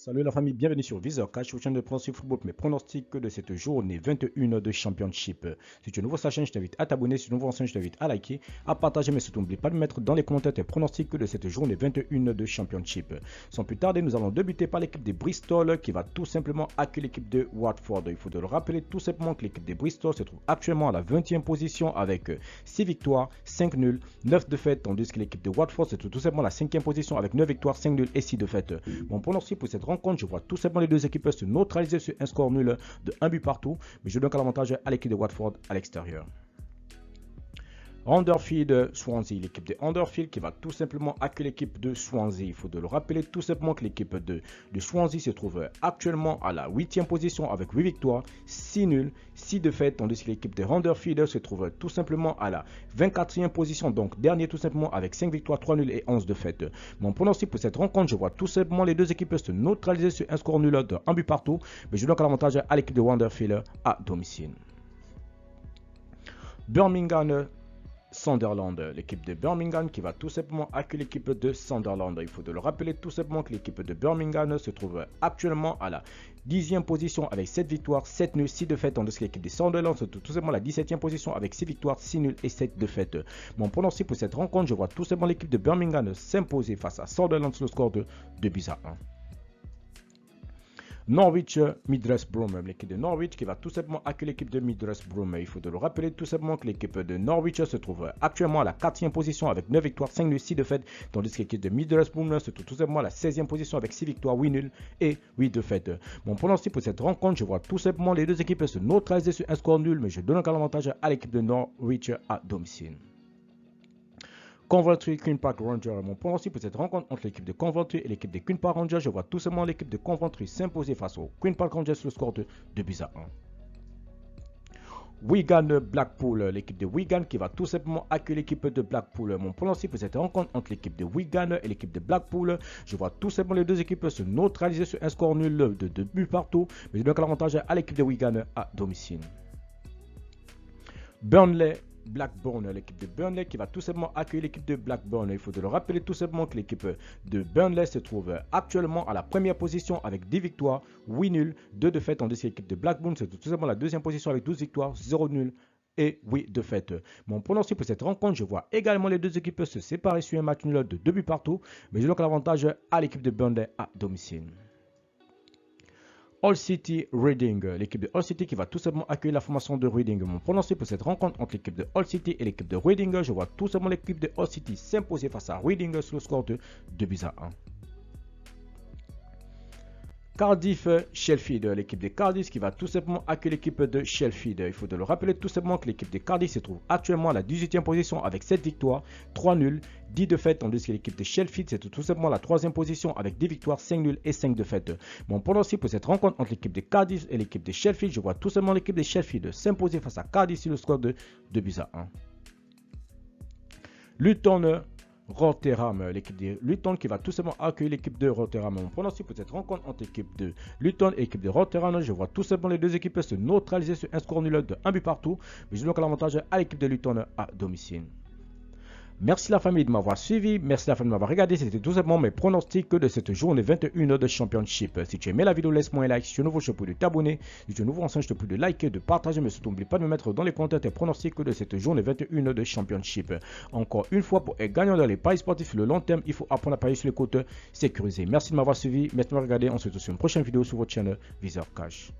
Salut la famille, bienvenue sur Visor Cash, chaîne de pronostic football, mes pronostics de cette journée 21 de Championship. Si tu es nouveau sur la chaîne, je t'invite à t'abonner. Si tu es nouveau en chaîne, je t'invite à liker, à partager, mais surtout n'oublie pas de mettre dans les commentaires tes pronostics de cette journée 21 de Championship. Sans plus tarder, nous allons débuter par l'équipe de Bristol qui va tout simplement accueillir l'équipe de Watford. Il faut le rappeler tout simplement que l'équipe de Bristol se trouve actuellement à la 20e position avec 6 victoires, 5 nuls, 9 défaites, tandis que l'équipe de Watford se trouve tout simplement à la 5e position avec 9 victoires, 5 nuls et 6 défaites. Mon pronostic pour cette rencontre, je vois tout simplement les deux équipes se neutraliser sur un score nul de 1 but partout, mais je donne à l'avantage à l'équipe de Watford à l'extérieur. Huddersfield Swansea, l'équipe de Huddersfield qui va tout simplement accueillir l'équipe de Swansea. Il faut le rappeler tout simplement que l'équipe de Swansea se trouve actuellement à la 8e position avec 8 victoires, 6 nuls, 6 défaites, tandis que l'équipe de Huddersfield se trouve tout simplement à la 24e position, donc dernier tout simplement avec 5 victoires, 3 nuls et 11 défaites. Mon pronostic pour cette rencontre, je vois tout simplement les deux équipes se neutraliser sur un score nul de 1 but partout, mais je donne à l'avantage à l'équipe de Huddersfield à domicile. Birmingham Sunderland, l'équipe de Birmingham qui va tout simplement accueillir l'équipe de Sunderland. Il faut le rappeler tout simplement que l'équipe de Birmingham se trouve actuellement à la 10e position avec 7 victoires, 7 nuls, 6 défaites, tandis que l'équipe de Sunderland se trouve tout simplement à la 17e position avec 6 victoires, 6 nuls et 7 défaites. Mon pronostic pour cette rencontre, je vois tout simplement l'équipe de Birmingham s'imposer face à Sunderland sur le score de 2 buts à 1. Norwich Middlesbrough, l'équipe de Norwich qui va tout simplement accueillir l'équipe de Middlesbrough. Il faut le rappeler tout simplement que l'équipe de Norwich se trouve actuellement à la 4e position avec 9 victoires, 5 nuls, 6 défaites, tandis que l'équipe de Middlesbrough se trouve tout simplement à la 16e position avec 6 victoires, 8 nuls et 8 défaites. Mon pronostic pour cette rencontre, je vois tout simplement les deux équipes se neutraliser sur un score nul, mais je donne encore l'avantage à l'équipe de Norwich à domicile. Coventry Queen Park Rangers. Mon pronostic pour cette rencontre entre l'équipe de Coventry et l'équipe de Queen Park Rangers, je vois tout simplement l'équipe de Coventry s'imposer face au Queen Park Rangers sur le score de 2 buts à 1. Wigan Blackpool, l'équipe de Wigan qui va tout simplement accueillir l'équipe de Blackpool. Mon pronostic pour cette rencontre entre l'équipe de Wigan et l'équipe de Blackpool, je vois tout simplement les deux équipes se neutraliser sur un score nul de 2 buts partout, mais je donne l'avantage à l'équipe de Wigan à domicile. Burnley Blackburn, l'équipe de Burnley qui va tout simplement accueillir l'équipe de Blackburn. Il faut le rappeler tout simplement que l'équipe de Burnley se trouve actuellement à la première position avec 10 victoires, 8 nuls, 2 défaites, tandis que l'équipe de Blackburn se trouve tout simplement à la deuxième position avec 12 victoires, 0 nuls et 8 défaites. Mon pronostic pour cette rencontre, je vois également les deux équipes se séparer sur un match nul de 2 buts partout, mais je donne l'avantage à l'équipe de Burnley à domicile. Hull City Reading, l'équipe de Hull City qui va tout simplement accueillir la formation de Reading. Mon pronostic pour cette rencontre entre l'équipe de Hull City et l'équipe de Reading, je vois tout simplement l'équipe de Hull City s'imposer face à Reading sur le score de 2 buts à 1. Cardiff Sheffield, l'équipe de Cardiff qui va tout simplement accueillir l'équipe de Sheffield. Il faut le rappeler tout simplement que l'équipe de Cardiff se trouve actuellement à la 18e position avec 7 victoires, 3 nuls, 10 défaites, tandis que l'équipe de Sheffield se trouve tout simplement à la 3e position avec 10 victoires, 5 nuls et 5 défaites. Mon pronostic pour cette rencontre entre l'équipe de Cardiff et l'équipe de Sheffield, je vois tout simplement l'équipe de Sheffield s'imposer face à Cardiff sur le score de 2 buts à 1. Luton Rotherham, l'équipe de Luton qui va tout simplement accueillir l'équipe de Rotherham. Mon pronostic pour cette rencontre entre l'équipe de Luton et l'équipe de Rotherham, je vois tout simplement les deux équipes se neutraliser sur un score nul de 1 but partout, mais je donne l'avantage à l'équipe de Luton à domicile. Merci la famille de m'avoir suivi, merci la famille de m'avoir regardé, c'était tout simplement mes pronostics de cette journée 21 de Championship. Si tu as aimé la vidéo, laisse-moi un like, si tu es nouveau, je te prie de t'abonner, si tu es nouveau ensemble, je te prie de liker, de partager, mais surtout n'oublie pas de me mettre dans les commentaires tes pronostics de cette journée 21 de Championship. Encore une fois, pour être gagnant dans les paris sportifs sur le long terme, il faut apprendre à parier sur les côtes sécurisées. Merci de m'avoir suivi, merci de m'avoir regardé, on se retrouve sur une prochaine vidéo sur votre chaîne Visor Cash.